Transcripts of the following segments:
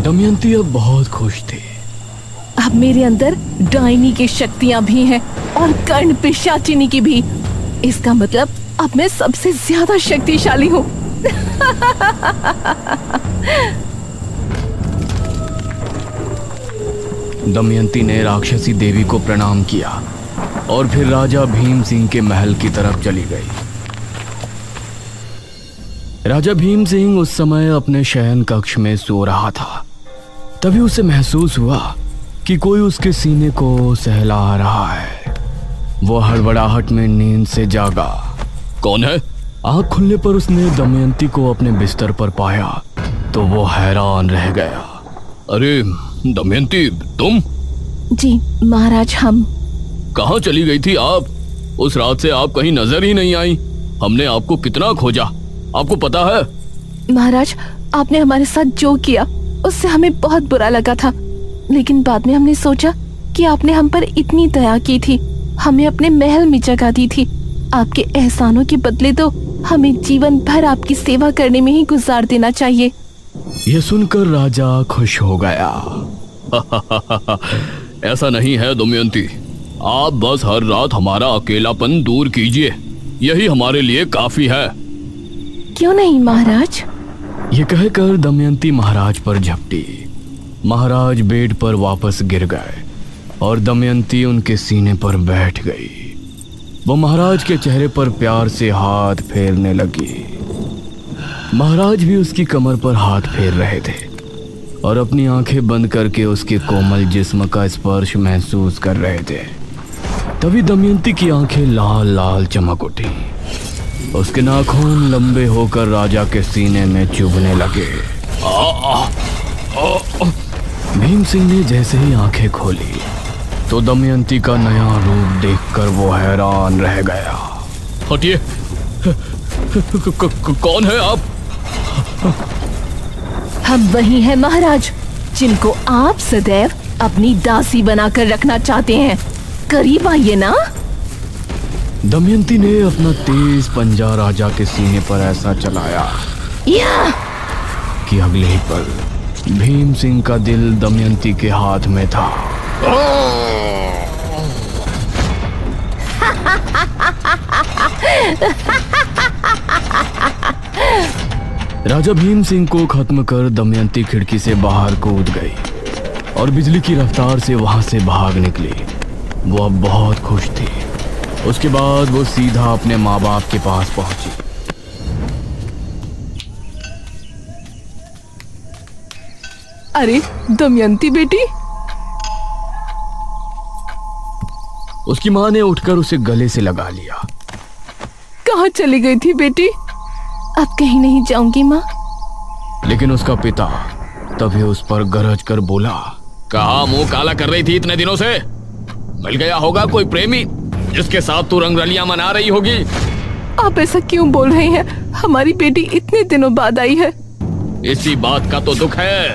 दमयंती अब बहुत खुश थी। अब मेरे अंदर डायनी की शक्तियां भी हैं और कर्ण पिशाचिनी की भी। इसका मतलब अब मैं सबसे ज्यादा शक्तिशाली हूँ। दमयंती ने राक्षसी देवी को प्रणाम किया और फिर राजा भीम सिंह के महल की तरफ चली गई। राजा भीम सिंह उस समय अपने शयन कक्ष में सो रहा था। तभी उसे महसूस हुआ कि कोई उसके सीने को सहला रहा है। वो हड़बड़ाहट में नींद से जागा। कौन है? आंख खुलने पर उसने दमयंती को अपने बिस्तर पर पाया तो वो हैरान रह गया। अरे दमयंती, तुम? जी महाराज, हम। कहाँ चली गई थी आप? उस रात से आप कहीं नजर ही नहीं आई। हमने आपको कितना खोजा, आपको पता है? महाराज, आपने हमारे साथ जो किया उससे हमें बहुत बुरा लगा था, लेकिन बाद में हमने सोचा कि आपने हम पर इतनी दया की थी, हमें अपने महल में जगह दी थी। आपके एहसानों के बदले तो हमें जीवन भर आपकी सेवा करने में ही गुजार देना चाहिए। यह सुनकर राजा खुश हो गया। ऐसा नहीं है दमयंती, आप बस हर रात हमारा अकेलापन दूर कीजिए, यही हमारे लिए काफी है। क्यों नहीं महाराज? ये कहकर दमयंती महाराज पर झपटी। महाराज बेड पर वापस गिर गए और दमयंती उनके सीने पर बैठ गई। वो महाराज के चेहरे पर प्यार से हाथ फेरने लगी। महाराज भी उसकी कमर पर हाथ फेर रहे थे और अपनी आंखें बंद करके उसके कोमल जिस्म का स्पर्श महसूस कर रहे थे। तभी दमयंती की आंखें लाल लाल चमक उठी। उसके नाखून लंबे होकर राजा के सीने में चुभने लगे। भीम सिंह ने जैसे ही आंखें खोली तो दमयंती का नया रूप देखकर वो हैरान रह गया। हटिए, कौन है आप? हम वही हैं महाराज, जिनको आप सदैव अपनी दासी बनाकर रखना चाहते हैं। करीब आइए ना। दमयंती ने अपना तेज पंजा राजा के सीने पर ऐसा चलाया कि अगले ही पल भीम सिंह का दिल दमयंती के हाथ में था। राजा भीम सिंह को खत्म कर दमयंती खिड़की से बाहर कूद गई और बिजली की रफ्तार से वहां से भाग निकली। वो अब बहुत खुश थी। उसके बाद वो सीधा अपने माँ बाप के पास पहुंची। अरे दमयंती बेटी। उसकी माँ ने उठकर उसे गले से लगा लिया। कहाँ चली गई थी बेटी? अब कहीं नहीं जाऊंगी माँ। लेकिन उसका पिता तभी उस पर गरज कर बोला, कहाँ मुंह काला कर रही थी इतने दिनों से? मिल गया होगा कोई प्रेमी जिसके साथ तू रंगरलियां मना रही होगी। आप ऐसा क्यों बोल रहे हैं? हमारी बेटी इतने दिनों बाद आई है। इसी बात का तो दुख है।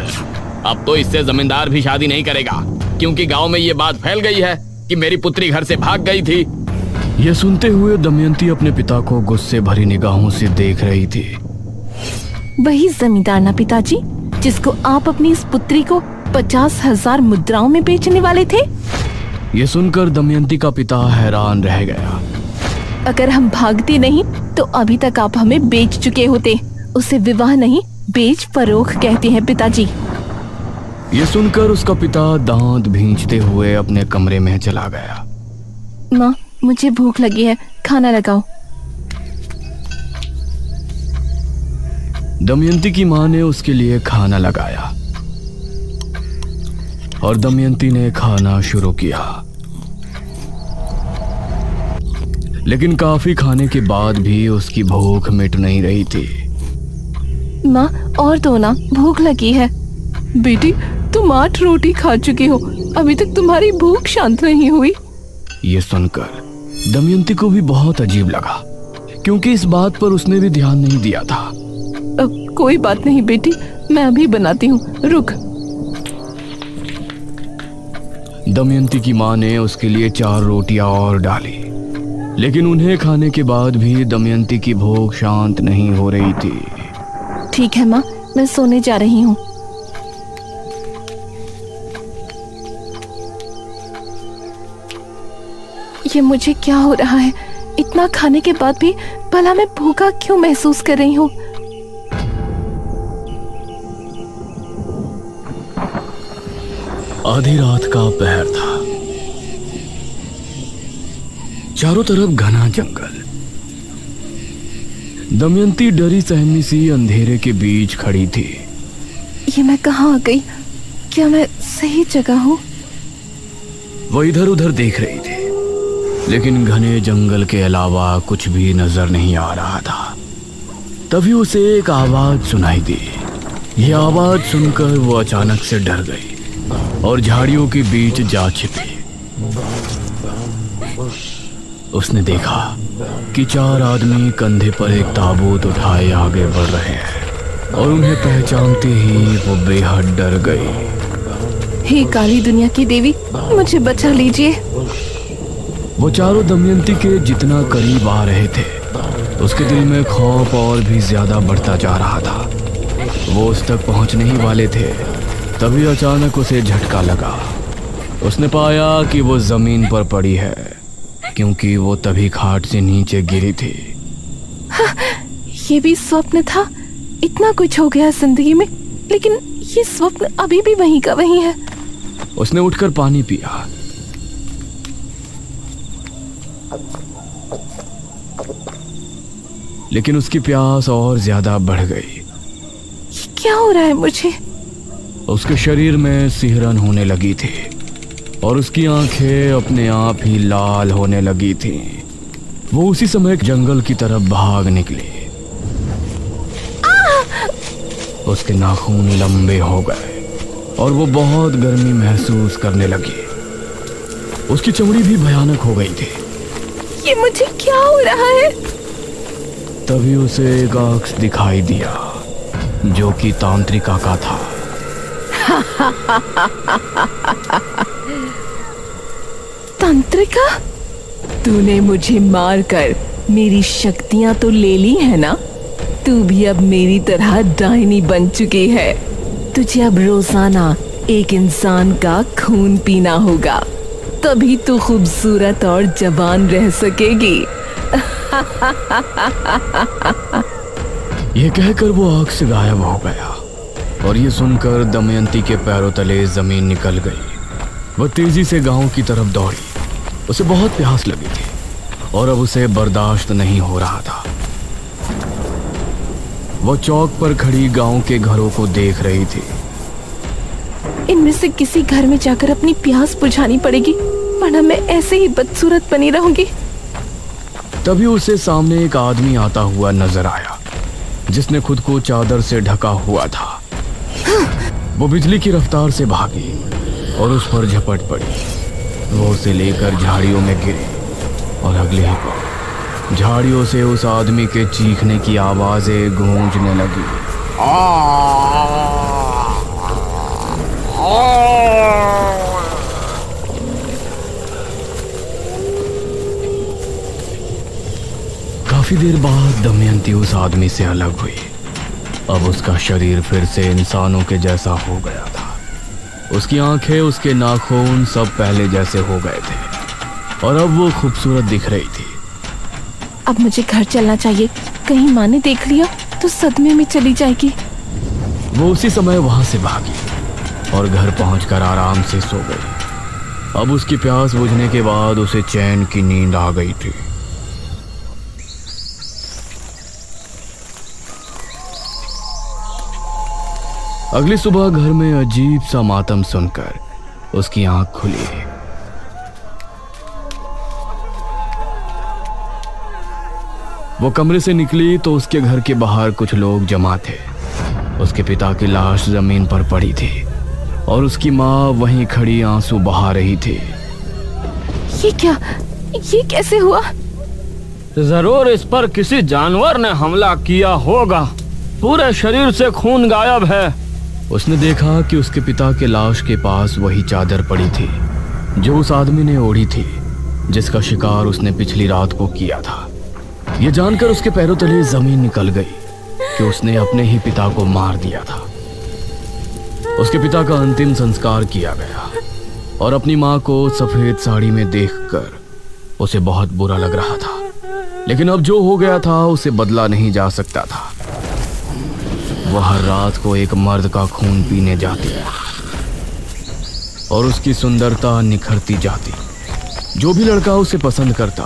अब तो इससे जमींदार भी शादी नहीं करेगा, क्योंकि गांव में ये बात फैल गई है कि मेरी पुत्री घर से भाग गई थी। यह सुनते हुए दमयंती अपने पिता को गुस्से भरी निगाहों से देख रही थी। वही जमींदार ना पिताजी, जिसको आप अपनी इस पुत्री को 50,000 मुद्राओं में बेचने वाले थे? यह सुनकर दमयंती का पिता हैरान रह गया। अगर हम भागते नहीं तो अभी तक आप हमें बेच चुके होते। उसे विवाह नहीं, बेच फरोख कहते हैं पिताजी। ये सुनकर उसका पिता दांत भींचते हुए अपने कमरे में चला गया। माँ, मुझे भूख लगी है, खाना लगाओ। दमयंती की माँ ने उसके लिए खाना लगाया और दमयंती ने खाना शुरू किया। लेकिन काफी खाने के बाद भी उसकी भूख मिट नहीं रही थी। माँ, और दो ना, भूख लगी है। बेटी, तुम 8 रोटी खा चुकी हो, अभी तक तुम्हारी भूख शांत नहीं हुई। ये सुनकर दमयंती को भी बहुत अजीब लगा, क्योंकि इस बात पर उसने भी ध्यान नहीं दिया था। कोई बात नहीं बेटी, मैं अभी बनाती हूँ, रुक। दमयंती की माँ ने उसके लिए 4 रोटियां और डाली, लेकिन उन्हें खाने के बाद भी दमयंती की भूख शांत नहीं हो रही थी। ठीक है माँ, मैं सोने जा रही हूँ। ये मुझे क्या हो रहा है? इतना खाने के बाद भी भला मैं भूखा क्यों महसूस कर रही हूँ? आधी रात का पहर था। चारों तरफ घना जंगल। दमयंती डरी सहमी सी अंधेरे के बीच खड़ी थी। ये मैं कहाँ आ गई? क्या मैं सही जगह हूँ? वो इधर उधर देख रही थी, लेकिन घने जंगल के अलावा कुछ भी नजर नहीं आ रहा था। तभी उसे एक आवाज सुनाई दी। यह आवाज सुनकर वो अचानक से डर गई और झाड़ियों के बीच जा छिपी। उसने देखा कि 4 आदमी कंधे पर एक ताबूत उठाए आगे बढ़ रहे हैं और उन्हें पहचानते ही वो बेहद डर गई। हे काली दुनिया की देवी, मुझे बचा लीजिए। वो चारों दमयंती के जितना करीब आ रहे थे, उसके दिल में खौफ और भी ज्यादा बढ़ता जा रहा था। वो उस तक पहुंचने ही वाले थे, तभी अचानक उसे झटका लगा। उसने पाया कि वो जमीन पर पड़ी है, क्योंकि वो तभी खाट से नीचे गिरी थी। हाँ, ये भी स्वप्न था। इतना कुछ हो गया जिंदगी में, लेकिन ये स्वप्न अभी भी वहीं का वहीं है। उसने उठकर पानी पिया। लेकिन उसकी प्यास और ज्यादा बढ़ गई। ये क्या हो रहा है मुझे? उसके शरीर में सिहरन होने लगी थी और उसकी आंखें अपने आप ही लाल होने लगी थीं। वो उसी समय जंगल की तरफ भाग निकली। उसके नाखून लंबे हो गए और वो बहुत गर्मी महसूस करने लगी। उसकी चमड़ी भी भयानक हो गई थी। ये मुझे क्या हो रहा है? तभी उसे एक अक्स दिखाई दिया, जो कि तांत्रिका का था। तांत्रिका? तूने मुझे मारकर मेरी शक्तियां तो ले ली है ना? तू भी अब मेरी तरह डायनी बन चुकी है। तुझे अब रोजाना एक इंसान का खून पीना होगा, तभी तू खूबसूरत और जवान रह सकेगी। यह कहकर वो आग से गायब हो गया और ये सुनकर दमयंती के पैरों तले जमीन निकल गई। वह तेजी से गांव की तरफ दौड़ी। उसे बहुत प्यास लगी थी और अब उसे बर्दाश्त नहीं हो रहा था। वह चौक पर खड़ी गांव के घरों को देख रही थी। इनमें से किसी घर में जाकर अपनी प्यास बुझानी पड़ेगी, वरना मैं ऐसे ही बदसूरत बनी रहूंगी। तभी उसे सामने एक आदमी आता हुआ नजर आया, जिसने खुद को चादर से ढका हुआ था। वो बिजली की रफ्तार से भागी और उस पर झपट पड़ी। वो उसे लेकर झाड़ियों में गिरी और अगले ही पल झाड़ियों से उस आदमी के चीखने की आवाजें गूंजने लगी। काफी देर बाद दमयंती उस आदमी से अलग हुई। अब उसका शरीर फिर से इंसानों के जैसा हो गया था। उसकी आंखें, उसके नाखून सब पहले जैसे हो गए थे और अब वो खूबसूरत दिख रही थी। अब मुझे घर चलना चाहिए, कहीं माँ ने देख लिया तो सदमे में चली जाएगी। वो उसी समय वहां से भागी और घर पहुंचकर आराम से सो गई। अब उसकी प्यास बुझने के बाद उसे चैन की नींद आ गई थी। अगली सुबह घर में अजीब सा मातम सुनकर उसकी आंख खुली। वो कमरे से निकली तो उसके घर के बाहर कुछ लोग जमा थे। उसके पिता की लाश जमीन पर पड़ी थी और उसकी माँ वहीं खड़ी आंसू बहा रही थी। ये क्या? ये कैसे हुआ? जरूर इस पर किसी जानवर ने हमला किया होगा। पूरे शरीर से खून गायब है। उसने देखा कि उसके पिता के लाश के पास वही चादर पड़ी थी जो उस आदमी ने ओढ़ी थी, जिसका शिकार उसने पिछली रात को किया था। यह जानकर उसके पैरों तले जमीन निकल गई कि उसने अपने ही पिता को मार दिया था। उसके पिता का अंतिम संस्कार किया गया और अपनी माँ को सफेद साड़ी में देखकर उसे बहुत बुरा लग रहा था, लेकिन अब जो हो गया था उसे बदला नहीं जा सकता था। वह हर रात को एक मर्द का खून पीने जाती और उसकी सुंदरता निखरती जाती। जो भी लड़का उसे पसंद करता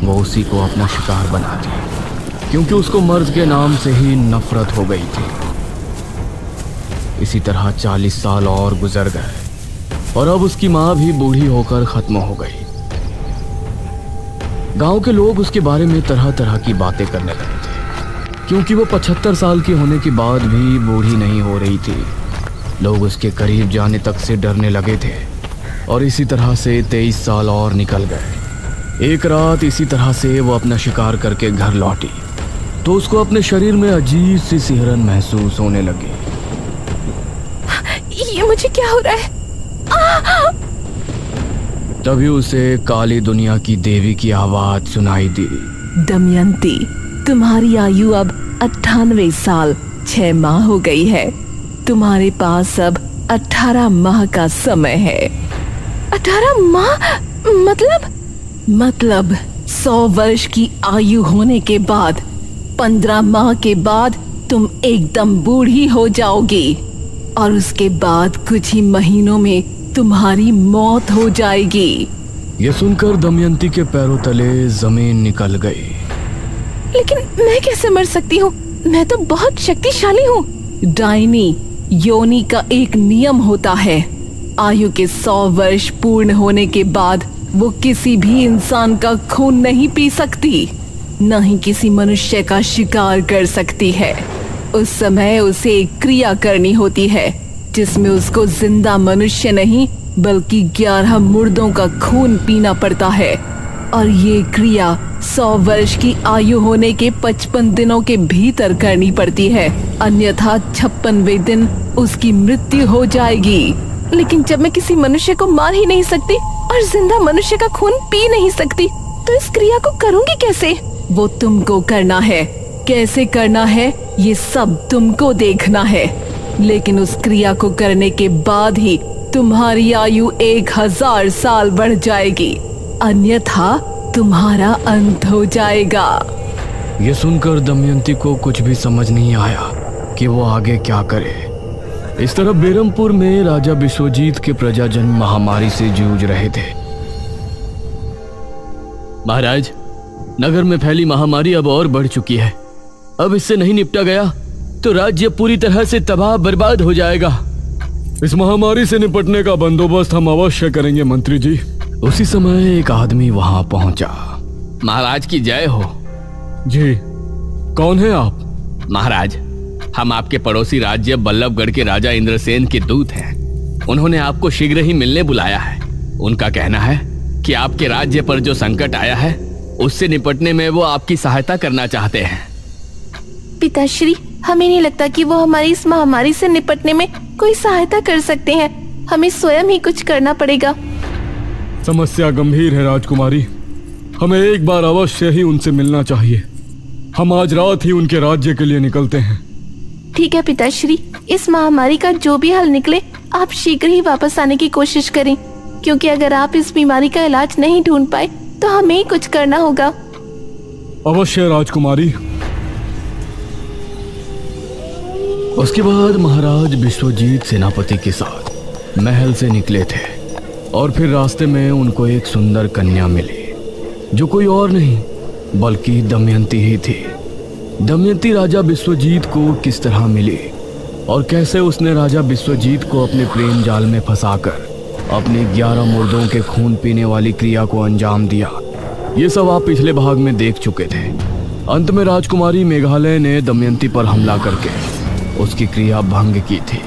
वो उसी को अपना शिकार बनाती, क्योंकि उसको मर्द के नाम से ही नफरत हो गई थी। इसी तरह 40 साल और गुजर गए और अब उसकी माँ भी बूढ़ी होकर खत्म हो गई। गांव के लोग उसके बारे में तरह तरह की बातें करने लगे थे, क्योंकि वो 75 साल की होने के बाद भी बूढ़ी नहीं हो रही थी। लोग उसके करीब जाने तक से डरने लगे थे और इसी तरह से 23 साल और निकल गए। एक रात इसी तरह से वो अपना शिकार करके घर लौटी तो उसको अपने शरीर में अजीब सी सिहरन महसूस होने लगी। ये मुझे क्या हो रहा है? तभी उसे काली दुनिया की देवी की आवाज सुनाई दी। दमयंती, तुम्हारी आयु अब 98 साल 6 माह हो गई है। तुम्हारे पास अब 18 माह का समय है। 18 माह? मतलब 100 वर्ष की आयु होने के बाद 15 माह के बाद तुम एकदम बूढ़ी हो जाओगी और उसके बाद कुछ ही महीनों में तुम्हारी मौत हो जाएगी। ये सुनकर दमयंती के पैरों तले जमीन निकल गई। लेकिन मैं कैसे मर सकती हूँ? मैं तो बहुत शक्तिशाली हूँ। डायनी योनि का एक नियम होता है। आयु के 100 वर्ष पूर्ण होने के बाद वो किसी भी इंसान का खून नहीं पी सकती, न ही किसी मनुष्य का शिकार कर सकती है। उस समय उसे एक क्रिया करनी होती है जिसमें उसको जिंदा मनुष्य नहीं बल्कि 11 मुर्दों का खून पीना पड़ता है, और ये क्रिया 100 वर्ष की आयु होने के 55 दिनों के भीतर करनी पड़ती है, अन्यथा 56वें दिन उसकी मृत्यु हो जाएगी। लेकिन जब मैं किसी मनुष्य को मार ही नहीं सकती और जिंदा मनुष्य का खून पी नहीं सकती तो इस क्रिया को करूंगी कैसे? वो तुमको करना है। कैसे करना है ये सब तुमको देखना है, लेकिन उस क्रिया को करने के बाद ही तुम्हारी आयु 1000 साल बढ़ जाएगी, अन्यथा तुम्हारा अंत हो जाएगा। ये सुनकर दमयंती को कुछ भी समझ नहीं आया कि वो आगे क्या करे। इस तरह बेरमपुर में राजा विश्वजीत के प्रजाजन महामारी से जूझ रहे थे। महाराज, नगर में फैली महामारी अब और बढ़ चुकी है। अब इससे नहीं निपटा गया तो राज्य पूरी तरह से तबाह बर्बाद हो जाएगा। इस महामारी से निपटने का बंदोबस्त हम अवश्य करेंगे मंत्री जी। उसी समय एक आदमी वहां पहुंचा। महाराज की जय हो। जी, कौन है आप? महाराज, हम आपके पड़ोसी राज्य बल्लभगढ़ के राजा इंद्रसेन के दूत हैं। उन्होंने आपको शीघ्र ही मिलने बुलाया है। उनका कहना है कि आपके राज्य पर जो संकट आया है उससे निपटने में वो आपकी सहायता करना चाहते हैं। पिताश्री, हमें नहीं लगता कि वो हमारी इस महामारी से निपटने में कोई सहायता कर सकते हैं। हमें स्वयं ही कुछ करना पड़ेगा। समस्या गंभीर है राजकुमारी। हमें एक बार अवश्य ही उनसे मिलना चाहिए। हम आज रात ही उनके राज्य के लिए निकलते हैं। ठीक है पिताश्री, इस महामारी का जो भी हल निकले आप शीघ्र ही वापस आने की कोशिश करें, क्योंकि अगर आप इस बीमारी का इलाज नहीं ढूंढ पाए तो हमें ही कुछ करना होगा। अवश्य राजकुमारी। उसके बाद महाराज विश्वजीत सेनापति के साथ महल से निकले थे और फिर रास्ते में उनको एक सुंदर कन्या मिली, जो कोई और नहीं बल्कि दमयंती ही थी। दमयंती राजा विश्वजीत को किस तरह मिली और कैसे उसने राजा विश्वजीत को अपने प्रेम जाल में फंसाकर अपने 11 मुर्दों के खून पीने वाली क्रिया को अंजाम दिया, ये सब आप पिछले भाग में देख चुके थे। अंत में राजकुमारी मेघालय ने दमयंती पर हमला करके उसकी क्रिया भंग की थी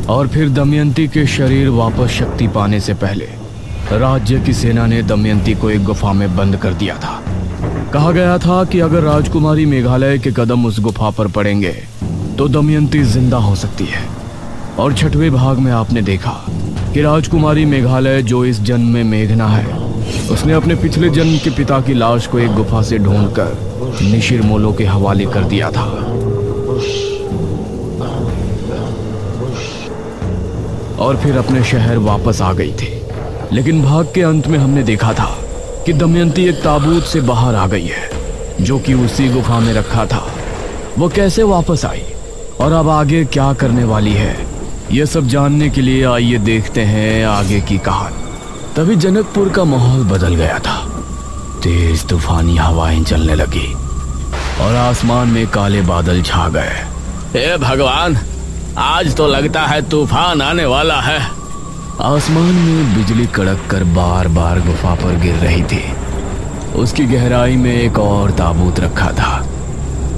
और फिर दमयंती के शरीर वापस शक्ति पाने से पहले राज्य की सेना ने दमयंती को एक गुफा में बंद कर दिया था। कहा गया था कि अगर राजकुमारी मेघालय के कदम उस गुफा पर पड़ेंगे तो दमयंती जिंदा हो सकती है। और 6वें भाग में आपने देखा कि राजकुमारी मेघालय, जो इस जन्म में मेघना है, उसने अपने पिछले जन्म के पिता की लाश को एक गुफा से ढूंढकर निशिरमोलो के हवाले कर दिया था। और फिर अपने शहर वापस आ गई थी। लेकिन भाग के अंत में हमने देखा था कि दमयंती एक ताबूत से बाहर आ गई है जो कि उसी गुफा में रखा था। वो कैसे वापस आई और अब आगे क्या करने वाली है, यह सब जानने के लिए आइए देखते हैं आगे की कहानी। तभी जनकपुर का माहौल बदल गया था। तेज तूफानी हवाएं चलने लगी और आसमान में काले बादल छा गए। हे भगवान, आज तो लगता है तूफान आने वाला है। आसमान में बिजली कड़क कर बार बार गुफा पर गिर रही थी। उसकी गहराई में एक और ताबूत रखा था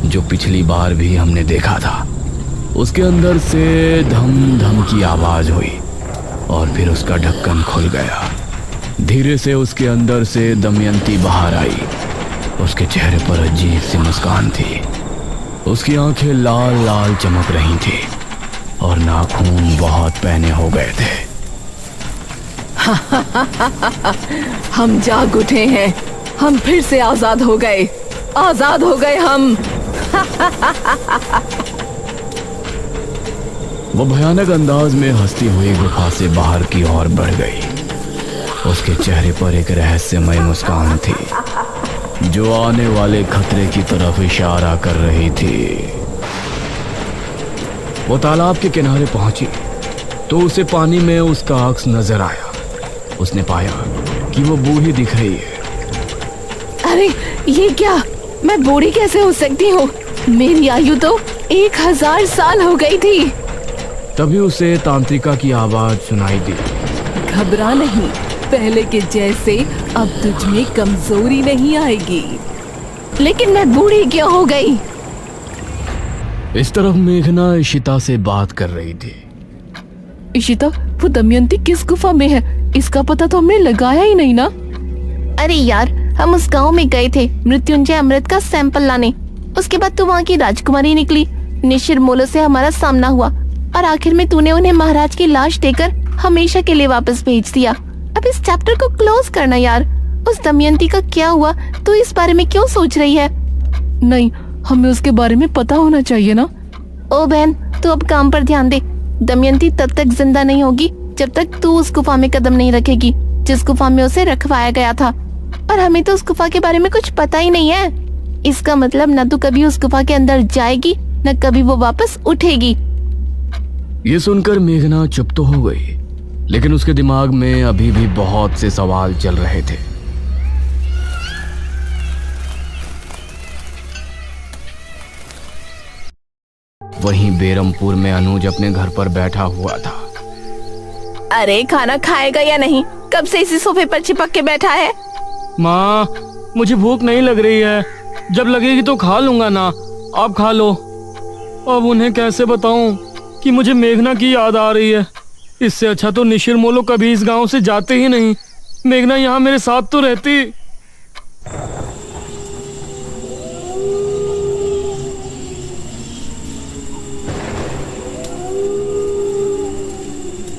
जो पिछली बार भी हमने देखा था। उसके अंदर से धम धम की आवाज हुई और फिर उसका ढक्कन खुल गया। धीरे से उसके अंदर से दमयंती बाहर आई। उसके चेहरे पर अजीब सी मुस्कान थी। उसकी आंखें लाल लाल चमक रही थी और नाखून बहुत पैने हो गए थे। हम जाग उठे हैं, हम फिर से आजाद हो गए, आजाद हो गए हम। वो भयानक अंदाज में हंसती हुई गुफा से बाहर की ओर बढ़ गई। उसके चेहरे पर एक रहस्यमय मुस्कान थी जो आने वाले खतरे की तरफ इशारा कर रही थी। वो तालाब के किनारे पहुंची तो उसे पानी में उसका अक्स नजर आया। उसने पाया कि वो बूढ़ी दिख रही है। अरे ये क्या, मैं बूढ़ी कैसे हो सकती हूँ? मेरी आयु तो 1000 साल हो गई थी। तभी उसे तांत्रिका की आवाज सुनाई दी। घबरा नहीं, पहले के जैसे अब तुझ में कमजोरी नहीं आएगी। लेकिन मैं बूढ़ी क्यों हो गई? इस तरफ मेघना इशिता से बात कर रही थी। इशिता, वो दमयंती किस गुफा में है, इसका पता तो हमने लगाया ही नहीं ना। अरे यार, हम उस गांव में गए थे मृत्युंजय अमृत का सैंपल लाने। उसके बाद तू वहाँ की राजकुमारी निकली। निशिर मोलो से हमारा सामना हुआ और आखिर में तूने उन्हें महाराज की लाश देकर हमेशा के लिए वापस भेज दिया। अब इस चैप्टर को क्लोज करना यार। उस दमयंती का क्या हुआ, तू इस बारे में क्यों सोच रही है? नहीं, हमें उसके बारे में पता होना चाहिए ना। ओ बहन, तू अब काम पर ध्यान दे। दमयंती तब तक जिंदा नहीं होगी जब तक तू उस गुफा में कदम नहीं रखेगी जिस गुफा में उसे रखवाया गया था। और हमें तो उस गुफा के बारे में कुछ पता ही नहीं है। इसका मतलब न तू कभी उस गुफा के अंदर जाएगी न कभी वो वापस उठेगी। ये सुनकर मेघना चुप तो हो गई, लेकिन उसके दिमाग में अभी भी बहुत से सवाल चल रहे थे। वहीं बेरमपुर में अनुज अपने घर पर बैठा हुआ था। अरे खाना खाएगा या नहीं? कब से इसी सोफे पर चिपक के बैठा है? माँ, मुझे भूख नहीं लग रही है। जब लगेगी तो खा लूंगा ना, आप खा लो। अब उन्हें कैसे बताऊं कि मुझे मेघना की याद आ रही है। इससे अच्छा तो निशिर मोलो कभी इस गांव से जाते ही नहीं। मेघना यहाँ मेरे साथ तो रहती।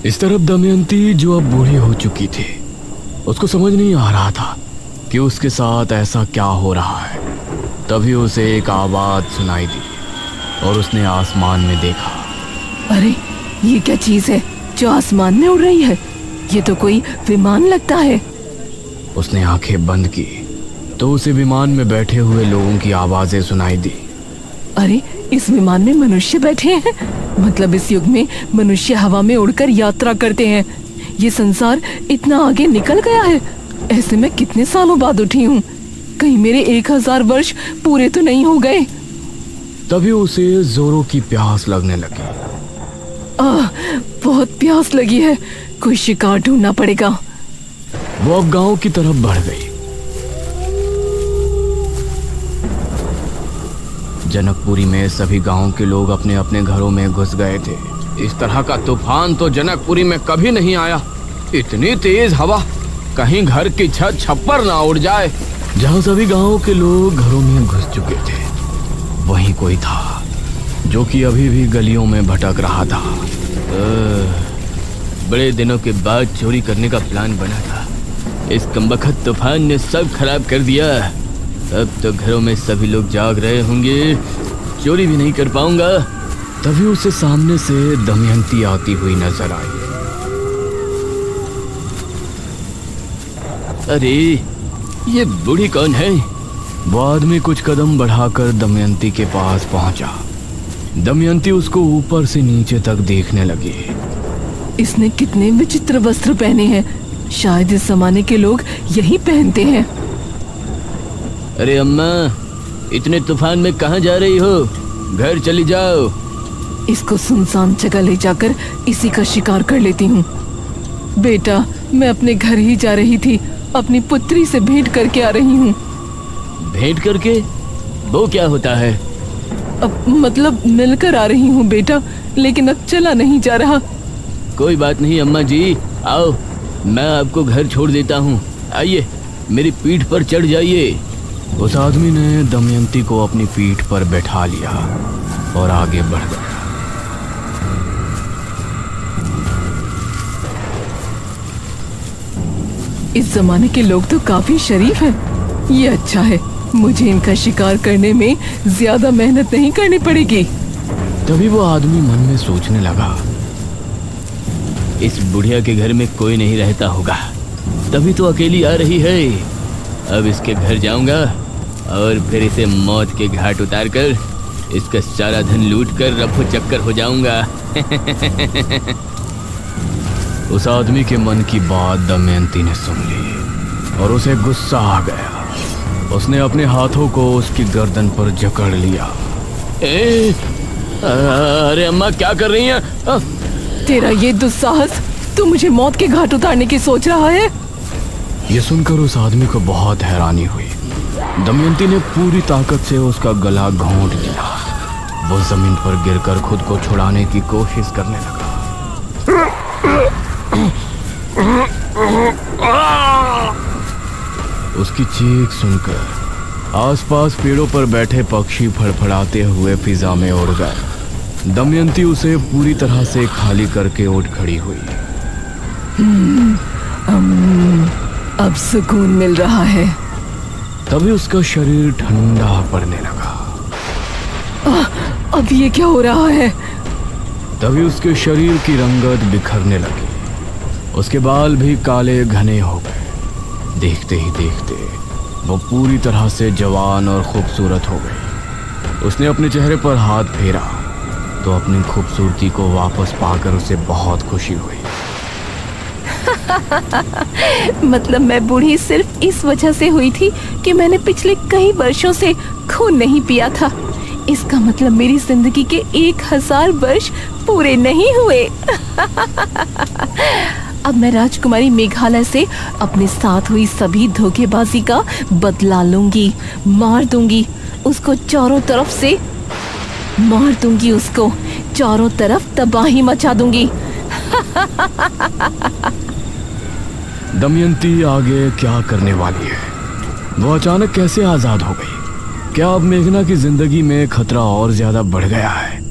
इस तरफ दमयंती जो अब बूढ़ी हो चुकी थी, उसको समझ नहीं आ रहा था कि उसके साथ ऐसा क्या हो रहा है। तभी उसे एक आवाज सुनाई दी और उसने आसमान में देखा। अरे ये क्या चीज है जो आसमान में उड़ रही है? ये तो कोई विमान लगता है। उसने आंखें बंद की तो उसे विमान में बैठे हुए लोगों की आवाजें सुनाई दी। अरे इस विमान में मनुष्य बैठे हैं, मतलब इस युग में मनुष्य हवा में उड़कर यात्रा करते हैं। ये संसार इतना आगे निकल गया है। ऐसे में कितने सालों बाद उठी हूँ, कहीं मेरे 1000 वर्ष पूरे तो नहीं हो गए। तभी उसे जोरों की प्यास लगने लगी। बहुत प्यास लगी है, कोई शिकार ढूंढना पड़ेगा। वो अब गांव की तरफ बढ़ गई। जनकपुरी में सभी गांव के लोग अपने अपने घरों में घुस गए थे। इस तरह का तूफान तो जनकपुरी में कभी नहीं आया। इतनी तेज हवा, कहीं घर की छत छप्पर ना उड़ जाए। जहां सभी गांव के लोग घरों में घुस चुके थे, वहीं कोई था जो कि अभी भी गलियों में भटक रहा था। बड़े दिनों के बाद चोरी करने का प्लान बना था, इस कमबख्त तूफान ने सब खराब कर दिया। अब तो घरों में सभी लोग जाग रहे होंगे, चोरी भी नहीं कर पाऊंगा। तभी उसे सामने से दमयंती आती हुई नजर आई। अरे ये बूढ़ी कौन है? वो आदमी कुछ कदम बढ़ाकर दमयंती के पास पहुंचा। दमयंती उसको ऊपर से नीचे तक देखने लगी। इसने कितने विचित्र वस्त्र पहने हैं। शायद इस जमाने के लोग यही पहनते हैं। अरे अम्मा, इतने तूफान में कहाँ जा रही हो? घर चली जाओ। इसको सुनसान जगह ले जाकर इसी का शिकार कर लेती हूँ। बेटा, मैं अपने घर ही जा रही थी, अपनी पुत्री से भेंट करके आ रही हूँ। भेंट करके? वो क्या होता है? अब मतलब मिलकर आ रही हूँ बेटा, लेकिन अब चला नहीं जा रहा। कोई बात नहीं अम्मा जी, आओ, मैं आपको घर छोड़ देता हूँ। आइए, मेरी पीठ पर चढ़ जाइए। उस आदमी ने दमयंती को अपनी पीठ पर बैठा लिया और आगे बढ़ गया। इस जमाने के लोग तो काफी शरीफ हैं। ये अच्छा है, मुझे इनका शिकार करने में ज्यादा मेहनत नहीं करनी पड़ेगी। तभी वो आदमी मन में सोचने लगा, इस बुढ़िया के घर में कोई नहीं रहता होगा, तभी तो अकेली आ रही है। अब इसके घर जाऊंगा और फिर इसे मौत के घाट उतार कर इसका सारा धन लूट कर रफू चक्कर हो जाऊंगा। उस आदमी के मन की बात दमयंती ने सुन ली और उसे गुस्सा आ गया। उसने अपने हाथों को उसकी गर्दन पर जकड़ लिया। अरे अम्मा, क्या कर रही हैं? तेरा ये दुस्साहस, तू मुझे मौत के घाट उतारने की सोच रहा है? ये सुनकर उस आदमी को बहुत हैरानी हुई। दमयंती ने पूरी ताकत से उसका गला घोंट दिया। वो जमीन पर गिरकर खुद को छुड़ाने की कोशिश करने लगा। उसकी चीख सुनकर आसपास पेड़ों पर बैठे पक्षी फड़फड़ाते हुए फिजा में उड़ गए। दमयंती उसे पूरी तरह से खाली करके उठ खड़ी हुई। अब सुकून मिल रहा है। तभी उसका शरीर ठंडा पड़ने लगा। अब ये क्या हो रहा है? तभी उसके शरीर की रंगत बिखरने लगी। उसके बाल भी काले घने हो गए। देखते ही देखते वो पूरी तरह से जवान और खूबसूरत हो गई। उसने अपने चेहरे पर हाथ फेरा तो अपनी खूबसूरती को वापस पाकर उसे बहुत खुशी हुई। मतलब मैं बूढ़ी सिर्फ इस वजह से हुई थी कि मैंने पिछले कई वर्षों से खून नहीं पिया था। इसका मतलब मेरी जिंदगी के 1000 वर्ष पूरे नहीं हुए। अब मैं राजकुमारी मेघालय से अपने साथ हुई सभी धोखेबाजी का बदला लूंगी। मार दूंगी उसको चारों तरफ से, मार दूंगी उसको चारों तरफ, तबाही मचा दूंगी। दमयंती आगे क्या करने वाली है? वो अचानक कैसे आजाद हो गई? क्या अब मेघना की जिंदगी में खतरा और ज्यादा बढ़ गया है?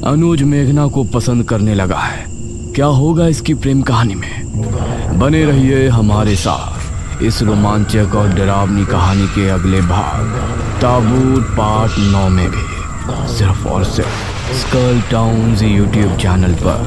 अनुज मेघना को पसंद करने लगा है। क्या होगा इसकी प्रेम कहानी में? बने रहिए हमारे साथ इस रोमांचक और डरावनी कहानी के अगले भाग ताबूत पार्ट 9 में भी, सिर्फ और सिर्फ स्कल टाउन्स यूट्यूब चैनल पर।